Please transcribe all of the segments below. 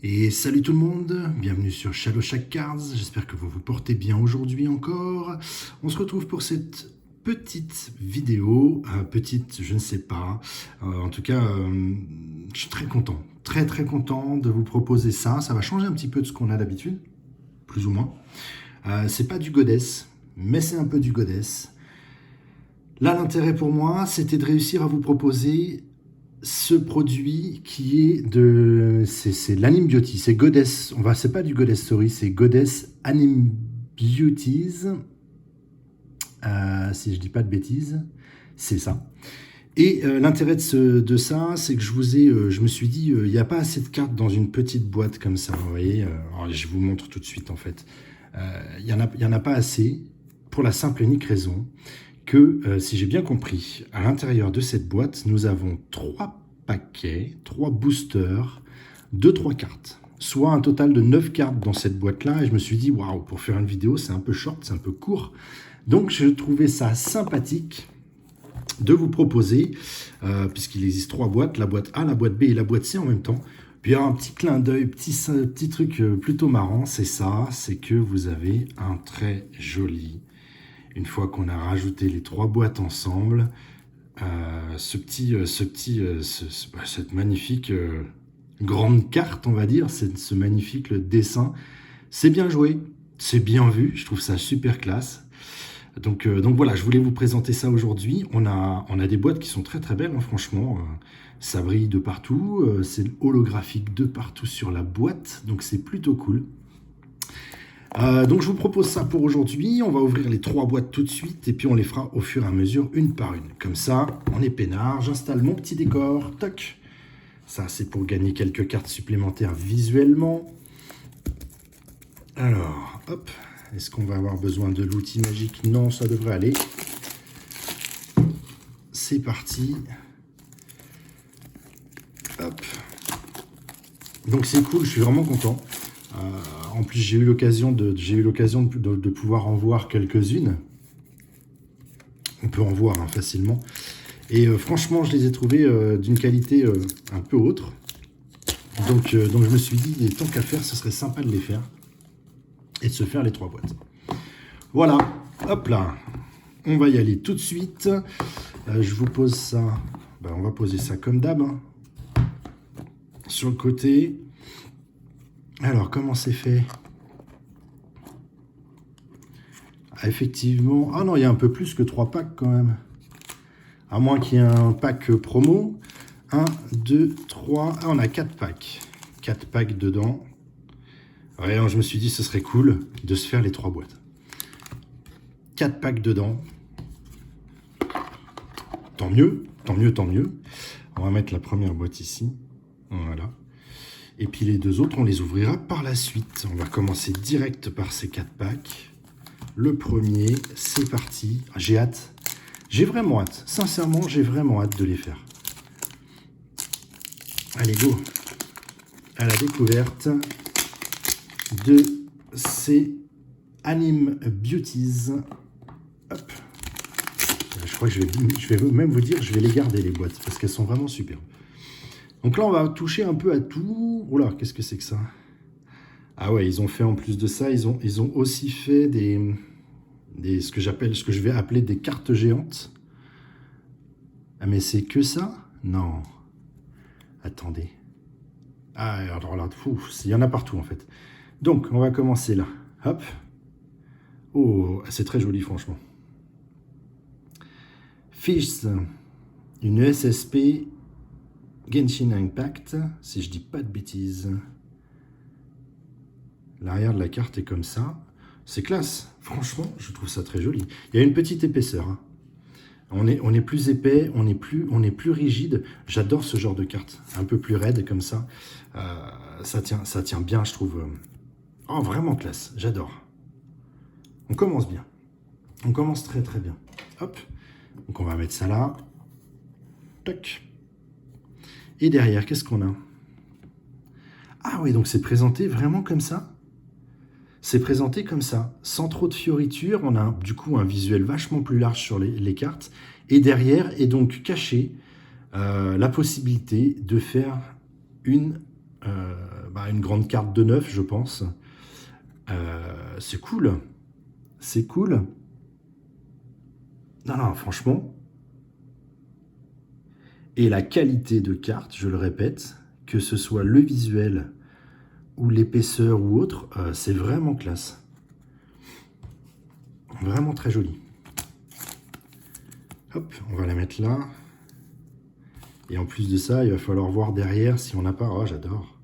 Et salut tout le monde, bienvenue sur Shadow Shack Cards, j'espère que vous vous portez bien aujourd'hui encore. On se retrouve pour cette petite vidéo, petite je ne sais pas, en tout cas je suis très content, très content de vous proposer ça. Ça va changer un petit peu de ce qu'on a d'habitude, plus ou moins. C'est pas du goddess, mais c'est un peu du goddess. Là l'intérêt pour moi c'était de réussir à vous proposer ce produit qui est de... C'est de l'Anime Beauty, c'est Goddess, c'est pas du Goddess Story, c'est Goddess Anime Beauties, si je dis pas de bêtises, c'est ça. Et l'intérêt de ça, c'est que je me suis dit, il n'y a pas assez de cartes dans une petite boîte comme ça, vous voyez. Alors, je vous montre tout de suite en fait. Il y en a pas assez, pour la simple et unique raison que, si j'ai bien compris, à l'intérieur de cette boîte, nous avons 3 paquets, 3 boosters de 3 cartes. Soit un total de 9 cartes dans cette boîte-là. Et je me suis dit, waouh, pour faire une vidéo, c'est un peu short, c'est un peu court. Donc, je trouvais ça sympathique de vous proposer, puisqu'il existe 3 boîtes, la boîte A, la boîte B et la boîte C en même temps. Puis un petit clin d'œil, petit truc plutôt marrant, c'est ça, c'est que vous avez un très joli... Une fois qu'on a rajouté les 3 boîtes ensemble, cette magnifique grande carte, on va dire, ce magnifique dessin, c'est bien joué, c'est bien vu, je trouve ça super classe. Donc voilà, je voulais vous présenter ça aujourd'hui. On a des boîtes qui sont très belles, hein, franchement. Ça brille de partout, c'est holographique de partout sur la boîte, donc c'est plutôt cool. Donc je vous propose ça pour aujourd'hui. On va ouvrir les 3 boîtes tout de suite et puis on les fera au fur et à mesure une par une. Comme ça, on est peinard. J'installe mon petit décor. Toc. Ça, c'est pour gagner quelques cartes supplémentaires visuellement. Alors, hop. Est-ce qu'on va avoir besoin de l'outil magique? Non, ça devrait aller. C'est parti. Hop. Donc c'est cool, je suis vraiment content. En plus, j'ai eu l'occasion de pouvoir en voir quelques-unes. On peut en voir hein, facilement. Et franchement, je les ai trouvées d'une qualité un peu autre. Donc je me suis dit, tant qu'à faire, ce serait sympa de les faire. Et de se faire les 3 boîtes. Voilà, hop là. On va y aller tout de suite. Je vous pose ça. On va poser ça comme d'hab. Hein, sur le côté. Alors, comment c'est fait? Effectivement. Ah non, il y a un peu plus que 3 packs quand même. À moins qu'il y ait un pack promo. 1, 2, 3. Ah, on a 4 packs. 4 packs dedans. Ouais, alors je me suis dit ce serait cool de se faire les 3 boîtes. 4 packs dedans. Tant mieux, tant mieux, tant mieux. On va mettre la première boîte ici. Voilà. Et puis les 2 autres, on les ouvrira par la suite. On va commencer direct par ces 4 packs. Le premier, c'est parti. J'ai hâte. J'ai vraiment hâte. Sincèrement, j'ai vraiment hâte de les faire. Allez, go. À la découverte de ces Anime Beauties. Hop. Je crois que je vais même vous dire, je vais les garder les boîtes parce qu'elles sont vraiment superbes. Donc là, on va toucher un peu à tout. Oh là, qu'est-ce que c'est que ça? Ah ouais, ils ont fait en plus de ça, ils ont aussi fait ce que je vais appeler des cartes géantes. Ah mais c'est que ça? Non. Attendez. Ah alors là, il y en a partout en fait. Donc, on va commencer là. Hop. Oh, c'est très joli franchement. Fish, une SSP Genshin Impact, si je dis pas de bêtises. L'arrière de la carte est comme ça. C'est classe. Franchement, je trouve ça très joli. Il y a une petite épaisseur. Hein. On est plus épais, on est plus rigide. J'adore ce genre de carte. Un peu plus raide comme ça. Ça tient bien, je trouve. Oh, vraiment classe. J'adore. On commence bien. On commence très bien. Hop. Donc on va mettre ça là. Toc. Et derrière, qu'est-ce qu'on a? Ah oui, donc c'est présenté vraiment comme ça. C'est présenté comme ça, sans trop de fioritures. On a du coup un visuel vachement plus large sur les cartes. Et derrière est donc caché la possibilité de faire une grande carte de 9, je pense. C'est cool. C'est cool. Non, non, franchement. Et la qualité de carte, je le répète, que ce soit le visuel ou l'épaisseur ou autre, c'est vraiment classe. Vraiment très joli. Hop, on va la mettre là. Et en plus de ça, il va falloir voir derrière si on n'a pas... Oh, j'adore.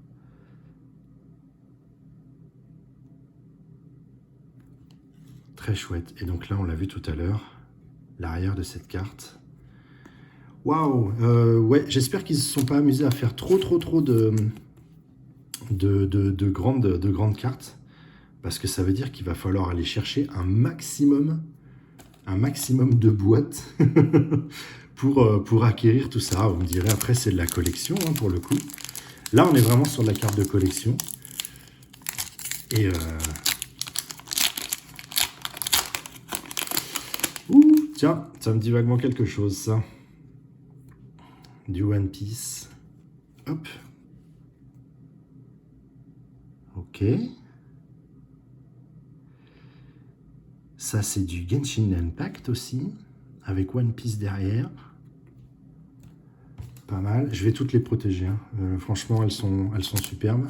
Très chouette. Et donc là, on l'a vu tout à l'heure, l'arrière de cette carte. Waouh, ouais, j'espère qu'ils ne se sont pas amusés à faire trop de grandes cartes. Parce que ça veut dire qu'il va falloir aller chercher un maximum de boîtes pour acquérir tout ça. Vous me direz, après, c'est de la collection, hein, pour le coup. Là, on est vraiment sur de la carte de collection. Et... Ouh, tiens, ça me dit vaguement quelque chose, ça. Du One Piece. Hop. Ok. Ça, c'est du Genshin Impact aussi, avec One Piece derrière. Pas mal. Je vais toutes les protéger, hein. Franchement, elles sont superbes.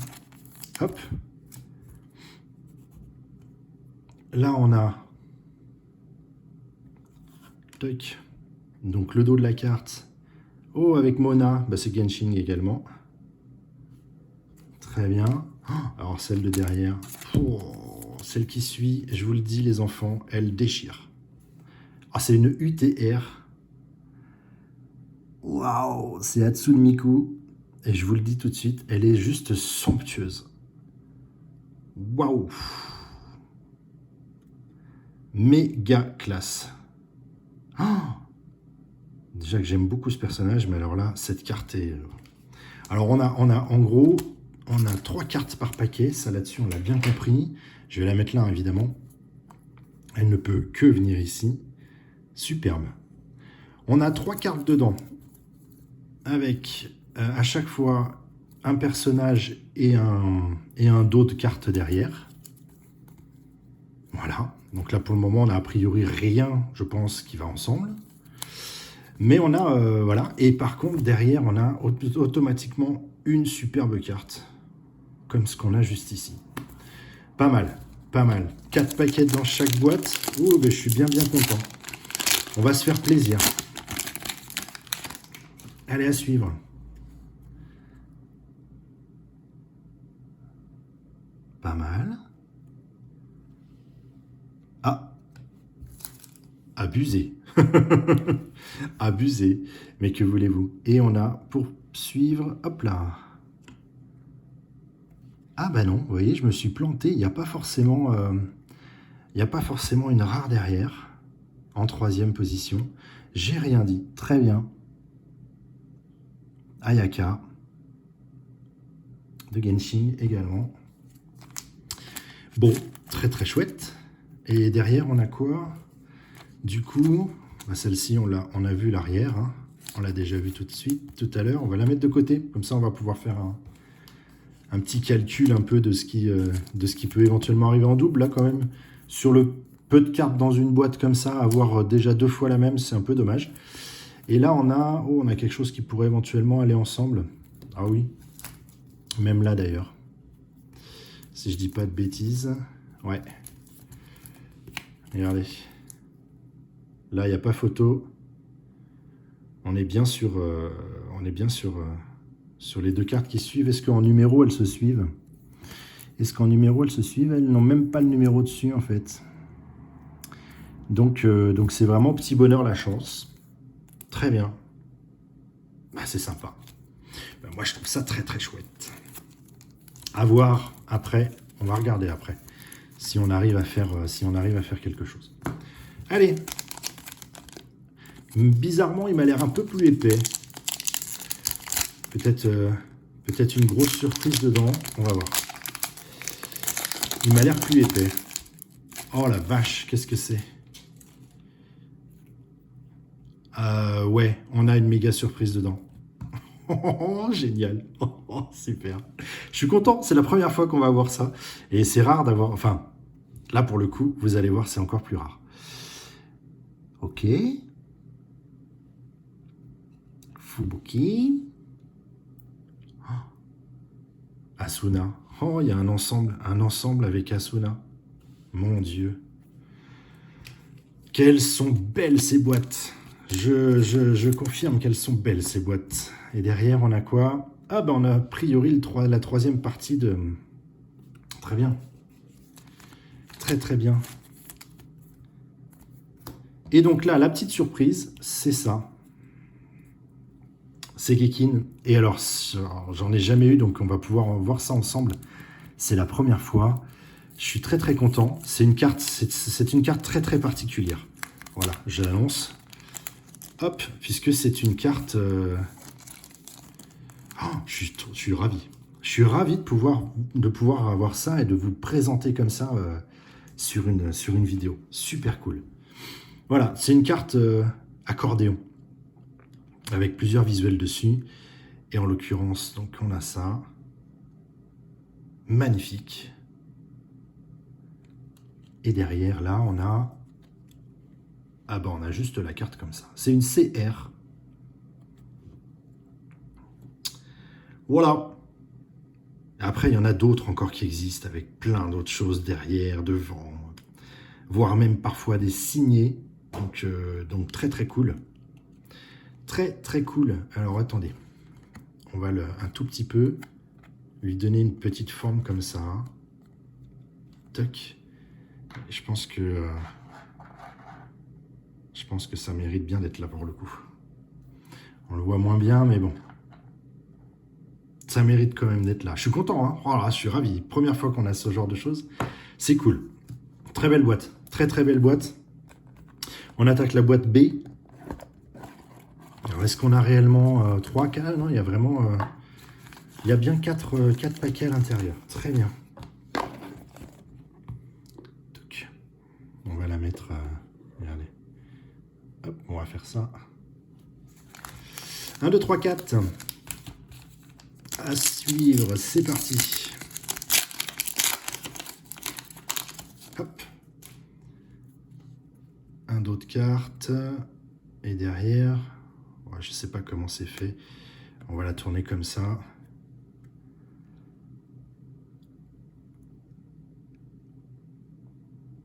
Hop. Là, on a... Toc. Donc, le dos de la carte. Oh, avec Mona, bah, c'est Genshin également. Très bien. Alors, celle de derrière. Oh, celle qui suit, je vous le dis, les enfants, elle déchire. Ah, c'est une UTR. Waouh, c'est Hatsune Miku. Et je vous le dis tout de suite, elle est juste somptueuse. Waouh. Méga classe. Oh, déjà que j'aime beaucoup ce personnage, mais alors là, cette carte est... Alors on a en gros, on a 3 cartes par paquet, ça là-dessus on l'a bien compris. Je vais la mettre là évidemment. Elle ne peut que venir ici. Superbe. On a 3 cartes dedans, avec à chaque fois un personnage et un dos de cartes derrière. Voilà. Donc là pour le moment on a a priori rien, je pense, qui va ensemble. Mais on a, voilà, et par contre, derrière, on a automatiquement une superbe carte, comme ce qu'on a juste ici. Pas mal, pas mal. 4 paquets dans chaque boîte. Oh, ben, je suis bien content. On va se faire plaisir. Allez, à suivre. Pas mal. Ah, abusé. Abusé, mais que voulez-vous? Et on a pour suivre, hop là. Ah bah non, vous voyez, je me suis planté, il n'y a pas forcément une rare derrière, en 3e position. J'ai rien dit, très bien. Ayaka, de Genshin également. Bon, très chouette. Et derrière, on a quoi? Du coup... Bah celle-ci, on a vu l'arrière, hein. On l'a déjà vu tout à l'heure. On va la mettre de côté, comme ça on va pouvoir faire un petit calcul un peu de ce qui peut éventuellement arriver en double, là quand même. Sur le peu de cartes dans une boîte comme ça, avoir déjà 2 fois la même, c'est un peu dommage. Et là, on a quelque chose qui pourrait éventuellement aller ensemble. Ah oui, même là d'ailleurs. Si je dis pas de bêtises. Ouais. Regardez. Là, il n'y a pas photo. On est bien sur les 2 cartes qui suivent. Est-ce qu'en numéro, elles se suivent? Est-ce qu'en numéro, elles se suivent? Elles n'ont même pas le numéro dessus, en fait. Donc c'est vraiment petit bonheur la chance. Très bien. Bah, c'est sympa. Bah, moi, je trouve ça très chouette. À voir après. On va regarder après. Si on arrive à faire quelque chose. Allez. Bizarrement, il m'a l'air un peu plus épais. Peut-être une grosse surprise dedans. On va voir. Il m'a l'air plus épais. Oh la vache, qu'est-ce que c'est? Ouais, on a une méga surprise dedans. Oh, génial. Super. Je suis content, c'est la première fois qu'on va voir ça. Et c'est rare d'avoir... Enfin, là pour le coup, vous allez voir, c'est encore plus rare. Ok. Fubuki. Asuna. Oh, il y a un ensemble avec Asuna. Mon Dieu. Qu'elles sont belles ces boîtes. Je confirme qu'elles sont belles ces boîtes. Et derrière, on a quoi? Ah ben on a a priori la troisième partie de... Très bien. Très très bien. Et donc là, la petite surprise, c'est ça. C'est Gekin. Et alors, j'en ai jamais eu, donc on va pouvoir voir ça ensemble. C'est la première fois. Je suis très très content. C'est une carte, c'est une carte très très particulière. Voilà, je l'annonce. Hop, puisque c'est une carte... Oh, je suis ravi. Je suis ravi de pouvoir avoir ça et de vous le présenter comme ça sur une vidéo. Super cool. Voilà, c'est une carte accordéon avec plusieurs visuels dessus. Et en l'occurrence, donc on a ça. Magnifique. Et derrière, là, on a... Ah ben, on a juste la carte comme ça. C'est une CR. Voilà. Après, il y en a d'autres encore qui existent avec plein d'autres choses derrière, devant, voire même parfois des signés. Donc très très cool. Très très cool. Alors attendez, on va un tout petit peu lui donner une petite forme comme ça. Toc. Je pense que ça mérite bien d'être là pour le coup. On le voit moins bien, mais bon. Ça mérite quand même d'être là. Je suis content, hein. Oh là, je suis ravi. Première fois qu'on a ce genre de choses. C'est cool. Très belle boîte. Très très belle boîte. On attaque la boîte B. Alors, est-ce qu'on a réellement 3 cas? Non, il y a vraiment... il y a bien 4 paquets à l'intérieur. Très bien. Donc, on va la mettre... regardez. Hop, on va faire ça. 1, 2, 3, 4. À suivre, c'est parti. Hop. Un dos de carte. Et derrière, ouais, je ne sais pas comment c'est fait. On va la tourner comme ça.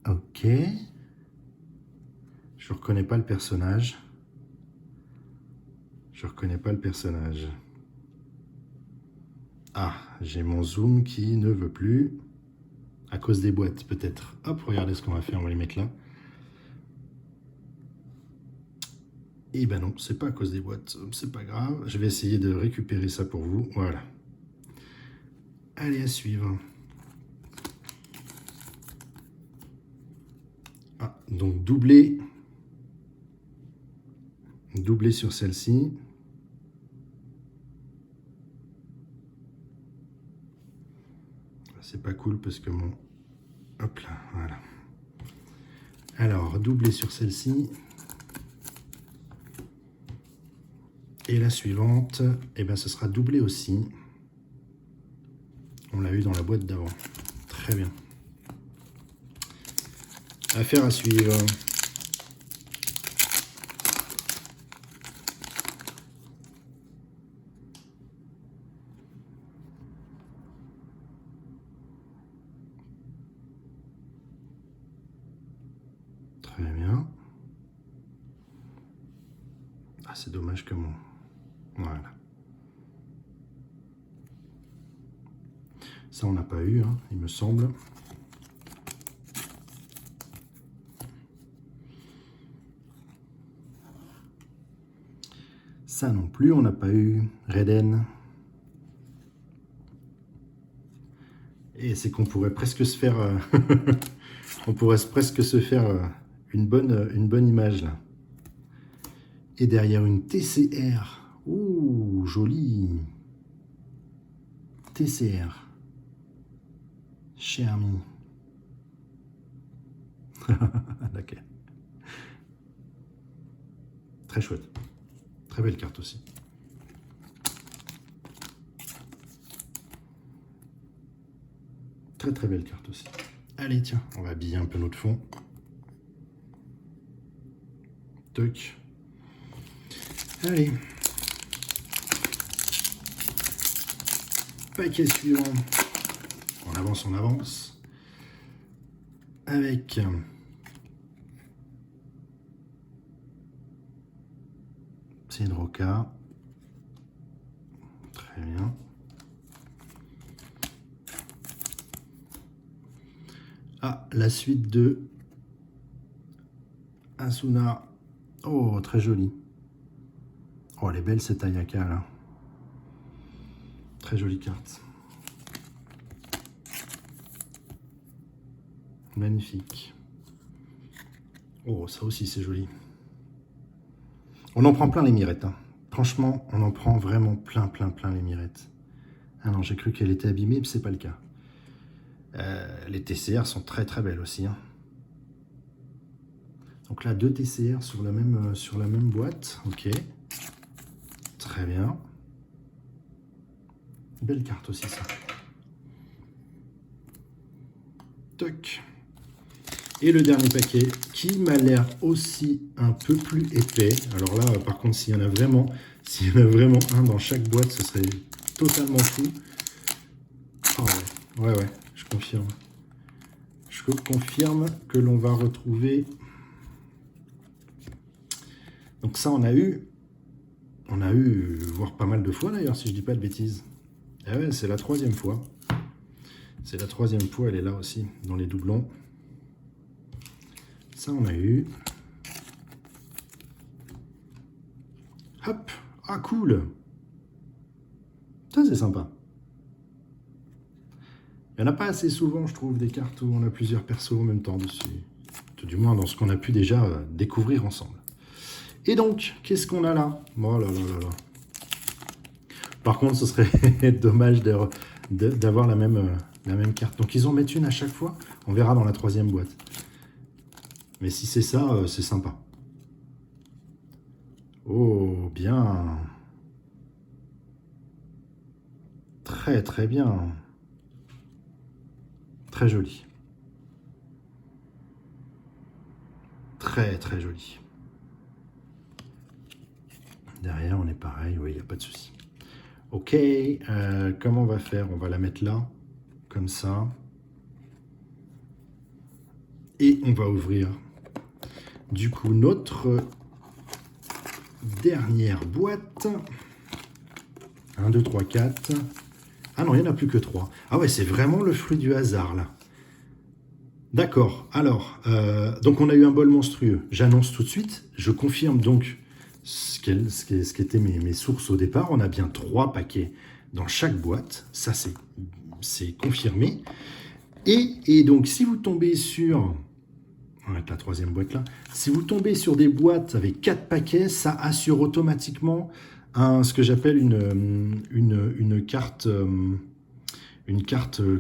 Ok. Je reconnais pas le personnage. Je reconnais pas le personnage. Ah, j'ai mon zoom qui ne veut plus. À cause des boîtes, peut-être. Hop, regardez ce qu'on va faire, on va les mettre là. Et ben non, c'est pas à cause des boîtes, c'est pas grave. Je vais essayer de récupérer ça pour vous. Voilà. Allez, à suivre. Ah, donc doublé. Doublé sur celle-ci. C'est pas cool parce que mon... Hop là, voilà. Alors, doublé sur celle-ci. Et la suivante, eh ben, ce sera doublé aussi. On l'a eu dans la boîte d'avant. Très bien. Affaire à suivre. Très bien. Ah, c'est dommage que mon... Voilà. Ça, on n'a pas eu, hein, il me semble. Ça non plus, on n'a pas eu. Reden. Et c'est qu'on pourrait presque se faire... on pourrait presque se faire une bonne image, là. Et derrière une TCR. Ouh, joli. TCR. Cher ami. D'accord. Très chouette. Très belle carte aussi. très très belle carte aussi. Allez, tiens, on va habiller un peu notre fond. Toc. Allez. Paquet suivant. On avance, on avance. Avec Cedroca. Très bien. Ah, la suite de Asuna. Oh, très jolie. Oh, elle est belle cette Ayaka là. Très jolie carte. Magnifique. Oh, ça aussi c'est joli. On en prend plein les mirettes. Hein. Franchement, on en prend vraiment plein les mirettes. Ah non, j'ai cru qu'elle était abîmée, mais c'est pas le cas. Les TCR sont très belles aussi. Hein. Donc là, 2 TCR sur la même boîte. Ok. Très bien. Belle carte aussi, ça. Toc. Et le dernier paquet, qui m'a l'air aussi un peu plus épais. Alors là, par contre, s'il y en a vraiment un dans chaque boîte, ce serait totalement fou. Oh ouais, je confirme. Je confirme que l'on va retrouver. Donc ça, on a eu, voire pas mal de fois d'ailleurs, si je dis pas de bêtises. Ah ouais, c'est la 3e fois. C'est la 3e fois, elle est là aussi, dans les doublons. Ça, on a eu. Hop. Ah, cool. Ça, c'est sympa. Il n'y en a pas assez souvent, je trouve, des cartes où on a plusieurs persos en même temps dessus. Du moins, dans ce qu'on a pu déjà découvrir ensemble. Et donc, qu'est-ce qu'on a là? Oh là là là là. Par contre, ce serait dommage d'avoir la même carte. Donc, ils en mettent une à chaque fois. On verra dans la 3e boîte. Mais si c'est ça, c'est sympa. Oh, bien. Très bien. Très joli. Très joli. Derrière, on est pareil. Oui, il n'y a pas de souci. Ok. Comment on va faire? On va la mettre là. Comme ça. Et on va ouvrir du coup notre dernière boîte. 1, 2, 3, 4. Ah non, il n'y en a plus que 3. Ah ouais, c'est vraiment le fruit du hasard là. D'accord. Alors, donc on a eu un bol monstrueux. J'annonce tout de suite. Je confirme donc ce qu'étaient mes sources au départ. On a bien 3 paquets dans chaque boîte. Ça, c'est confirmé. Et donc, si vous tombez sur... On va mettre la 3e boîte là. Si vous tombez sur des boîtes avec 4 paquets, ça assure automatiquement ce que j'appelle une carte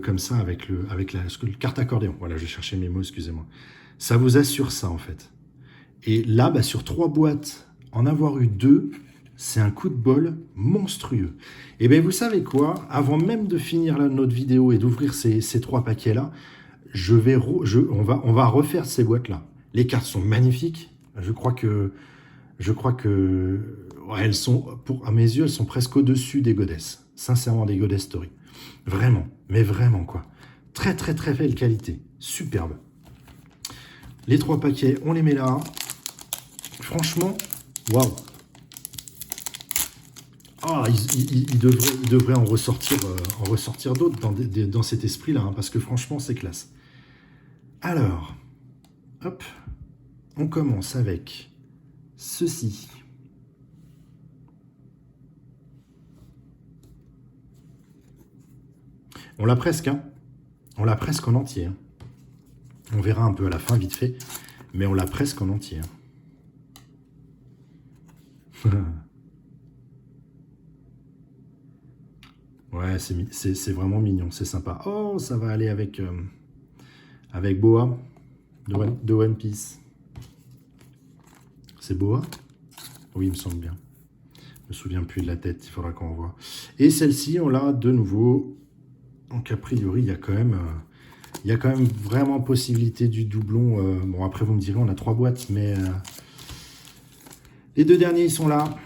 comme ça avec la carte accordéon. Voilà, je cherchais mes mots, excusez-moi. Ça vous assure ça en fait. Et là, bah, sur 3 boîtes, en avoir eu 2, c'est un coup de bol monstrueux. Et bien vous savez quoi? Avant même de finir notre vidéo et d'ouvrir ces 3 paquets là, on va refaire ces boîtes-là. Les cartes sont magnifiques. Je crois que ouais, elles sont, à mes yeux, elles sont presque au-dessus des Goddess. Sincèrement, des Goddess Story. Vraiment, mais vraiment, quoi. Très belle qualité. Superbe. Les 3 paquets, on les met là. Franchement, waouh. Ah, il devrait en ressortir d'autres dans cet esprit-là, hein, parce que franchement, c'est classe. Alors, hop, on commence avec ceci. On l'a presque, hein. On l'a presque en entier. Hein. On verra un peu à la fin, vite fait, mais on l'a presque en entier. Hein. Ouais, c'est vraiment mignon, c'est sympa. Oh, ça va aller avec Boa de One Piece. C'est Boa? Oui, il me semble bien. Je me souviens plus de la tête, il faudra qu'on voit. Et celle-ci, on l'a de nouveau. Donc, a priori, il y a quand même Il y a quand même vraiment possibilité du doublon. Bon, après, vous me direz, on a 3 boîtes, mais les 2 derniers, ils sont là.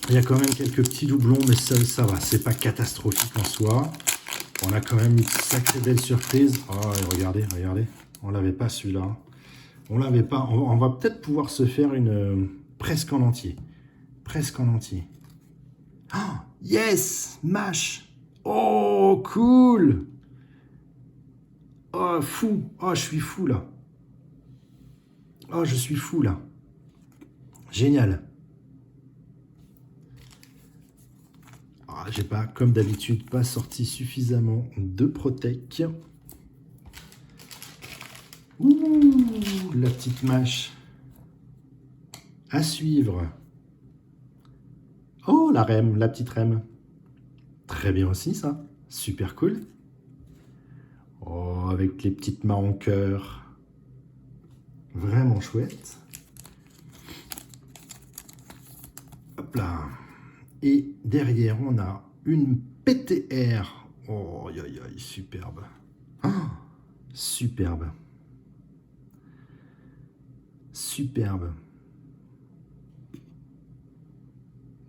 Il y a quand même quelques petits doublons, mais ça va. C'est pas catastrophique en soi. On a quand même une sacrée belle surprise. Oh, regardez. On l'avait pas celui-là. On l'avait pas. On va peut-être pouvoir se faire une presque en entier. Presque en entier. Oh, yes! Mash! Oh, cool! Oh, fou! Oh, je suis fou là. Oh, je suis fou là. Génial. Ah, j'ai pas, comme d'habitude, pas sorti suffisamment de Protec. Ouh, la petite mâche. À suivre. Oh, la rème, la petite rème. Très bien aussi, ça. Super cool. Oh, avec les petites marrons cœur. Vraiment chouette. Hop là. Et derrière, on a une PTR. Oh, aïe, aïe, aïe, superbe. Ah, superbe. Superbe.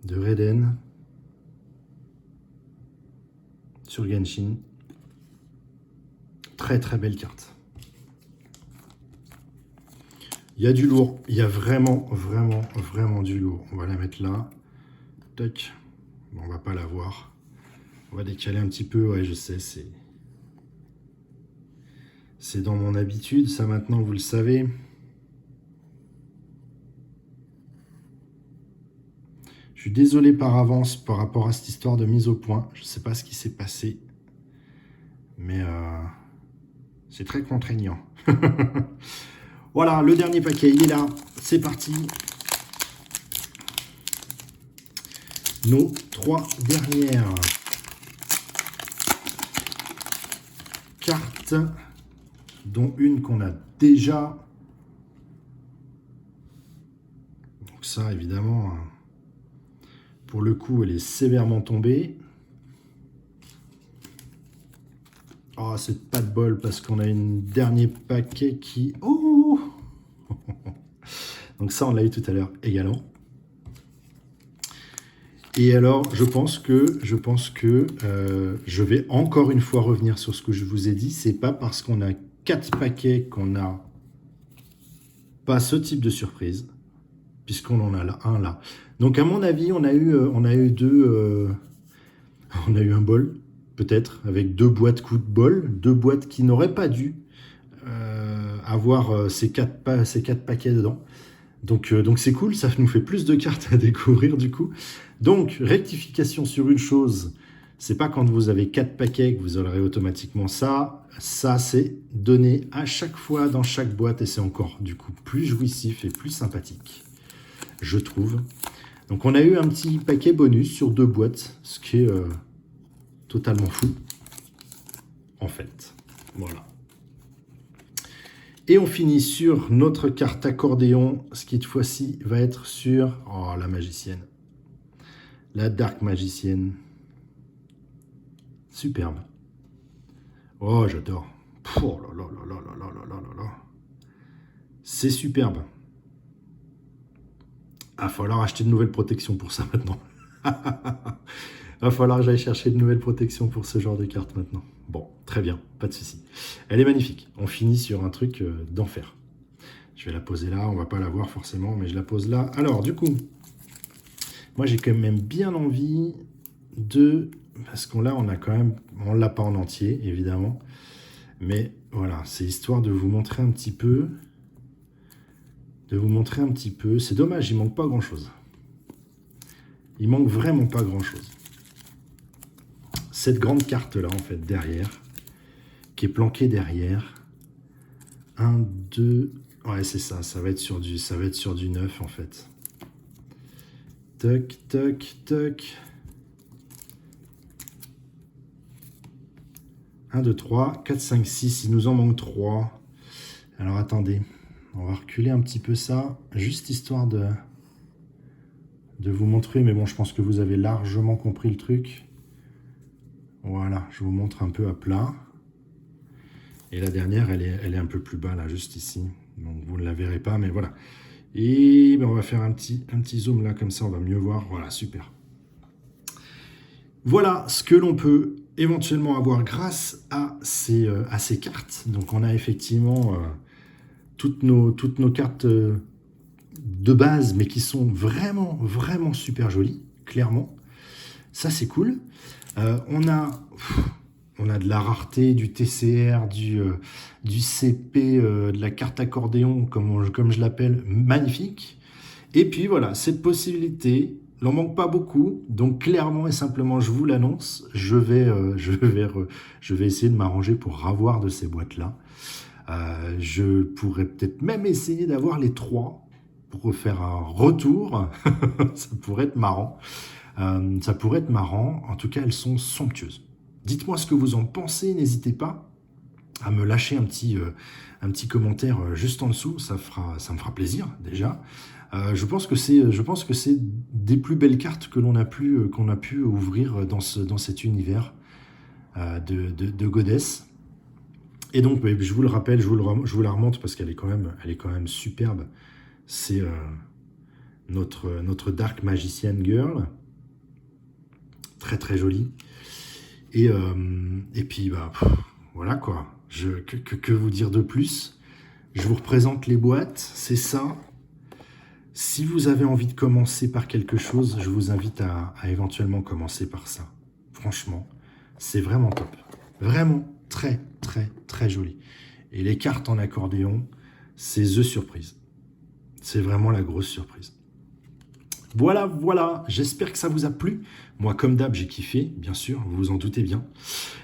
De Raiden. Sur Genshin. Très très belle carte. Il y a du lourd. Il y a vraiment du lourd. On va la mettre là. Tac. Bon, on va pas la voir. On va décaler un petit peu. Ouais, je sais, c'est dans mon habitude. Ça, maintenant, vous le savez. Je suis désolé par avance par rapport à cette histoire de mise au point. Je ne sais pas ce qui s'est passé. Mais c'est très contraignant. Voilà, le dernier paquet, il est là. C'est parti. Nos 3 dernières cartes, dont une qu'on a déjà. Donc ça, évidemment, pour le coup, elle est sévèrement tombée. Oh, c'est pas de bol parce qu'on a un dernier paquet qui... Oh! Donc ça, on l'a eu tout à l'heure également. Et alors, je pense que je vais encore une fois revenir sur ce que je vous ai dit. C'est pas parce qu'on a 4 paquets qu'on n'a pas ce type de surprise, puisqu'on en a là, un là. Donc à mon avis, on a eu un bol, peut-être, avec 2 boîtes coup de bol, 2 boîtes qui n'auraient pas dû avoir ces 4 paquets dedans. Donc c'est cool, ça nous fait plus de cartes à découvrir du coup. Donc, rectification sur une chose, c'est pas quand vous avez 4 paquets que vous aurez automatiquement ça. Ça, c'est donné à chaque fois dans chaque boîte et c'est encore du coup plus jouissif et plus sympathique, je trouve. Donc on a eu un petit paquet bonus sur 2 boîtes, ce qui est totalement fou, en fait. Voilà. Et on finit sur notre carte accordéon, ce qui, cette fois-ci, va être sur... Oh, la magicienne. La Dark Magicienne. Superbe. Oh, j'adore. Oh là là là là là là là là là. C'est superbe. Ah, va falloir acheter de nouvelles protections pour ça maintenant. Va falloir que j'aille chercher de nouvelles protections pour ce genre de carte maintenant. Bon, très bien, pas de souci. Elle est magnifique. On finit sur un truc d'enfer. Je vais la poser là, on va pas la voir forcément, mais je la pose là. Alors, du coup, moi j'ai quand même bien envie de... Parce qu'on là, on a quand même... On l'a pas en entier, évidemment. Mais voilà, c'est histoire de vous montrer un petit peu. C'est dommage, il manque pas grand-chose. Il manque vraiment pas grand-chose. Cette grande carte-là, en fait, derrière, qui est planquée derrière. 1, 2... Ouais, c'est ça, ça va être sur du 9, en fait. Toc, toc, toc. 1, 2, 3, 4, 5, 6. Il nous en manque 3. Alors, attendez. On va reculer un petit peu ça, juste histoire de vous montrer. Mais bon, je pense que vous avez largement compris le truc. Voilà, je vous montre un peu à plat. Et la dernière, elle est un peu plus bas, là, juste ici. Donc vous ne la verrez pas, mais voilà. Et ben, on va faire un petit zoom là, comme ça on va mieux voir. Voilà, super. Voilà ce que l'on peut éventuellement avoir grâce à ces cartes. Donc on a effectivement toutes nos cartes de base, mais qui sont vraiment, vraiment super jolies, clairement. Ça, c'est cool. On a de la rareté, du TCR, du CP, de la carte accordéon, comme je l'appelle, magnifique. Et puis voilà, cette possibilité, il n'en manque pas beaucoup, donc clairement et simplement, je vous l'annonce, je vais essayer de m'arranger pour avoir de ces boîtes-là. Je pourrais peut-être même essayer d'avoir les 3 pour refaire un retour. Ça pourrait être marrant. Ça pourrait être marrant. En tout cas, elles sont somptueuses. Dites-moi ce que vous en pensez. N'hésitez pas à me lâcher un petit commentaire juste en dessous. Ça me fera plaisir déjà. Je pense que c'est des plus belles cartes que qu'on a pu ouvrir dans cet univers de Goddess. Et donc, je vous le rappelle, je vous la remonte parce qu'elle est quand même superbe. C'est notre Dark Magician Girl. Très très jolie. Et puis, bah, voilà quoi. Que vous dire de plus? Je vous représente les boîtes, c'est ça. Si vous avez envie de commencer par quelque chose, je vous invite à éventuellement commencer par ça. Franchement, c'est vraiment top. Vraiment très, très, très joli. Et les cartes en accordéon, c'est The Surprise. C'est vraiment la grosse surprise. Voilà, j'espère que ça vous a plu. Moi, comme d'hab, j'ai kiffé, bien sûr, vous vous en doutez bien.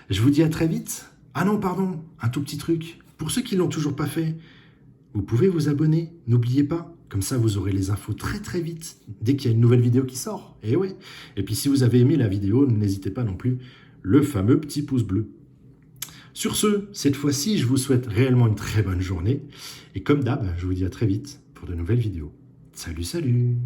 Je vous dis à très vite. Ah non, pardon, un tout petit truc. Pour ceux qui ne l'ont toujours pas fait, vous pouvez vous abonner, n'oubliez pas. Comme ça, vous aurez les infos très très vite, dès qu'il y a une nouvelle vidéo qui sort. Et ouais. Et puis si vous avez aimé la vidéo, n'hésitez pas non plus, le fameux petit pouce bleu. Sur ce, cette fois-ci, je vous souhaite réellement une très bonne journée. Et comme d'hab, je vous dis à très vite pour de nouvelles vidéos. Salut, salut!